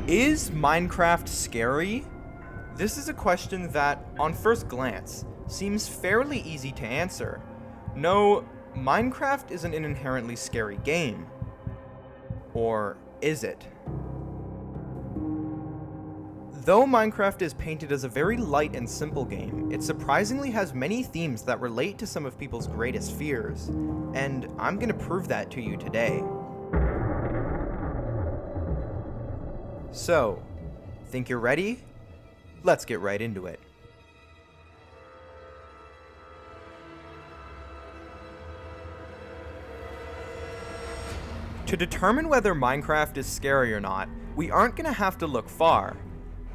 Is Minecraft scary? This is a question that, on first glance, seems fairly easy to answer. No, Minecraft isn't an inherently scary game. Or is it? Though Minecraft is painted as a very light and simple game, it surprisingly has many themes that relate to some of people's greatest fears, and I'm gonna prove that to you today. So, think you're ready? Let's get right into it. To determine whether Minecraft is scary or not, we aren't gonna have to look far.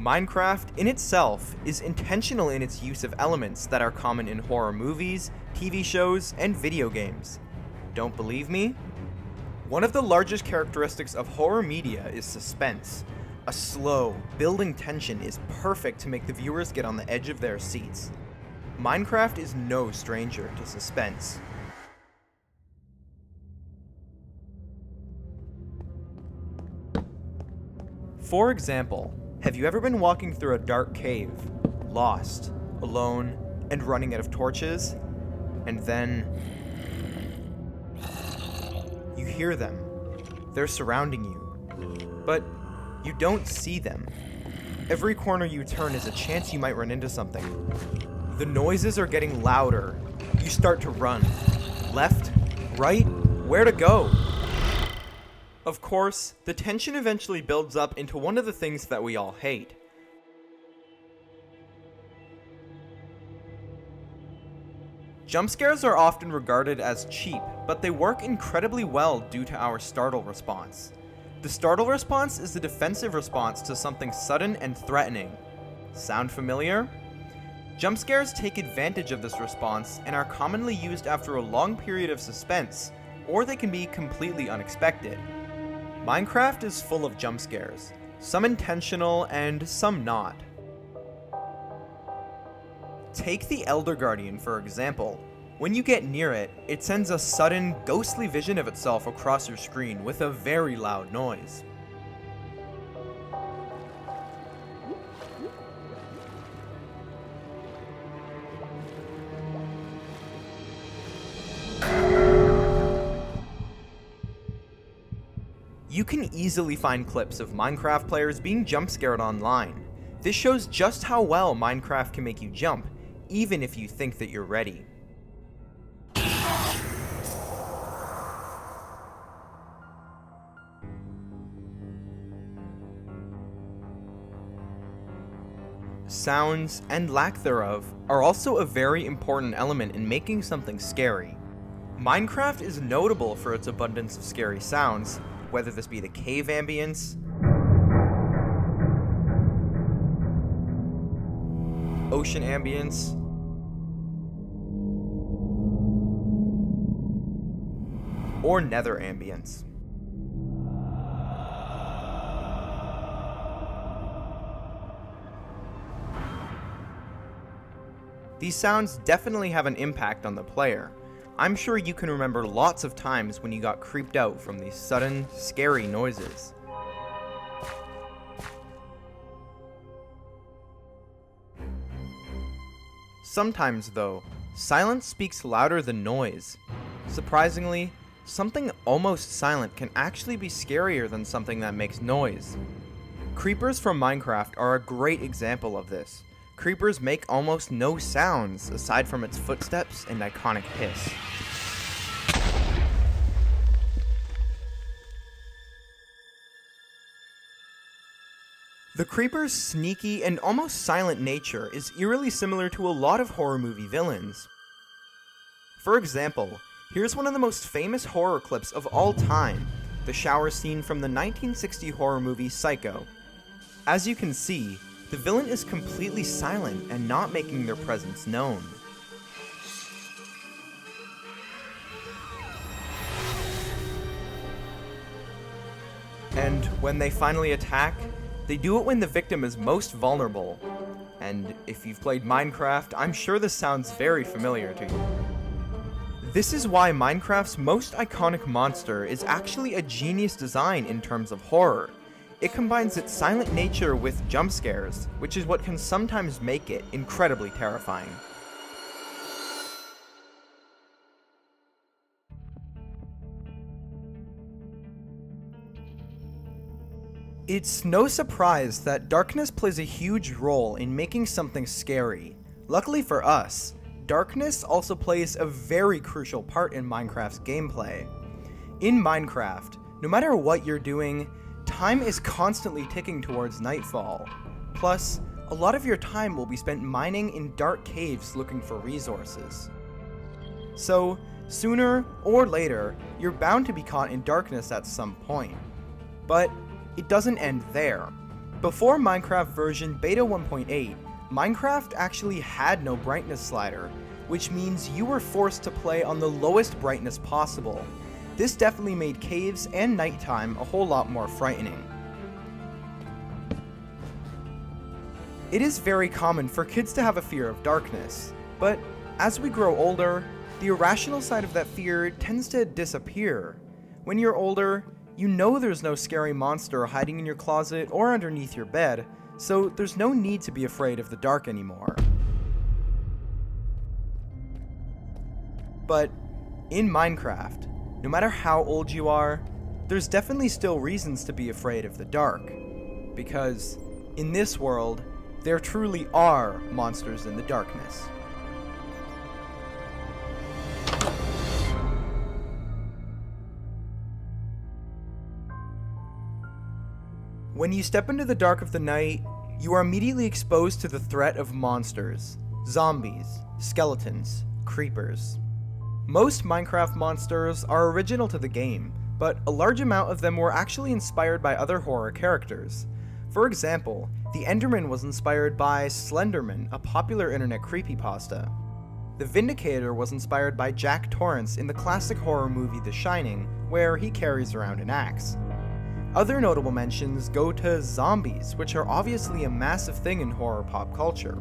Minecraft, in itself, is intentional in its use of elements that are common in horror movies, TV shows, and video games. Don't believe me? One of the largest characteristics of horror media is suspense. A slow, building tension is perfect to make the viewers get on the edge of their seats. Minecraft is no stranger to suspense. For example, have you ever been walking through a dark cave, lost, alone, and running out of torches? And then you hear them. They're surrounding you. But you don't see them. Every corner you turn is a chance you might run into something. The noises are getting louder. You start to run. Left? Right? Where to go? Of course, the tension eventually builds up into one of the things that we all hate. Jumpscares are often regarded as cheap, but they work incredibly well due to our startle response. The startle response is the defensive response to something sudden and threatening. Sound familiar? Jumpscares take advantage of this response and are commonly used after a long period of suspense, or they can be completely unexpected. Minecraft is full of jumpscares, some intentional and some not. Take the Elder Guardian for example. When you get near it, it sends a sudden, ghostly vision of itself across your screen with a very loud noise. You can easily find clips of Minecraft players being jump scared online. This shows just how well Minecraft can make you jump, even if you think that you're ready. Sounds, and lack thereof, are also a very important element in making something scary. Minecraft is notable for its abundance of scary sounds, whether this be the cave ambience, ocean ambience, or nether ambience. These sounds definitely have an impact on the player. I'm sure you can remember lots of times when you got creeped out from these sudden, scary noises. Sometimes, though, silence speaks louder than noise. Surprisingly, something almost silent can actually be scarier than something that makes noise. Creepers from Minecraft are a great example of this. Creepers make almost no sounds aside from its footsteps and iconic hiss. The creeper's sneaky and almost silent nature is eerily similar to a lot of horror movie villains. For example, here's one of the most famous horror clips of all time, the shower scene from the 1960 horror movie Psycho. As you can see, the villain is completely silent and not making their presence known. And when they finally attack, they do it when the victim is most vulnerable. And if you've played Minecraft, I'm sure this sounds very familiar to you. This is why Minecraft's most iconic monster is actually a genius design in terms of horror. it combines its silent nature with jump scares, which is what can sometimes make it incredibly terrifying. It's no surprise that darkness plays a huge role in making something scary. Luckily for us, darkness also plays a very crucial part in Minecraft's gameplay. In Minecraft, no matter what you're doing, time is constantly ticking towards nightfall. Plus, a lot of your time will be spent mining in dark caves looking for resources. So, sooner or later, you're bound to be caught in darkness at some point. But it doesn't end there. Before Minecraft version Beta 1.8, Minecraft actually had no brightness slider, which means you were forced to play on the lowest brightness possible. This definitely made caves and nighttime a whole lot more frightening. It is very common for kids to have a fear of darkness, but as we grow older, the irrational side of that fear tends to disappear. When you're older, you know there's no scary monster hiding in your closet or underneath your bed, so there's no need to be afraid of the dark anymore. But in Minecraft, no matter how old you are, there's definitely still reasons to be afraid of the dark. Because in this world, there truly are monsters in the darkness. When you step into the dark of the night, you are immediately exposed to the threat of monsters, zombies, skeletons, creepers. Most Minecraft monsters are original to the game, but a large amount of them were actually inspired by other horror characters. For example, the Enderman was inspired by Slenderman, a popular internet creepypasta. The Vindicator was inspired by Jack Torrance in the classic horror movie The Shining, where he carries around an axe. Other notable mentions go to zombies, which are obviously a massive thing in horror pop culture.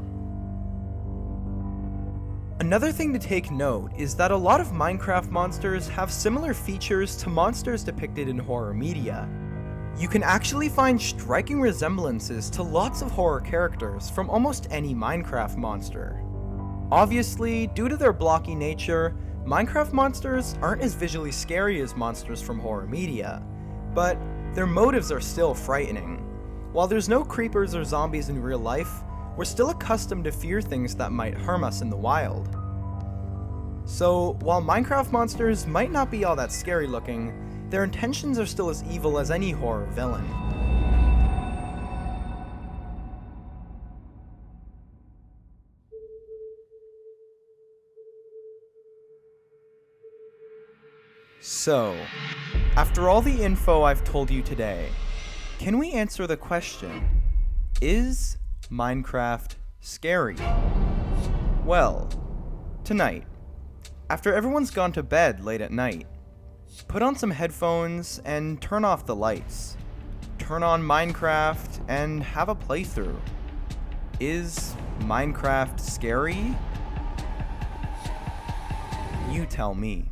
Another thing to take note is that a lot of Minecraft monsters have similar features to monsters depicted in horror media. You can actually find striking resemblances to lots of horror characters from almost any Minecraft monster. Obviously, due to their blocky nature, Minecraft monsters aren't as visually scary as monsters from horror media, but their motives are still frightening. While there's no creepers or zombies in real life, we're still accustomed to fear things that might harm us in the wild. So, while Minecraft monsters might not be all that scary looking, their intentions are still as evil as any horror villain. So, after all the info I've told you today, can we answer the question, is Minecraft scary? Well, tonight, after everyone's gone to bed late at night, put on some headphones and turn off the lights. Turn on Minecraft and have a playthrough. Is Minecraft scary? You tell me.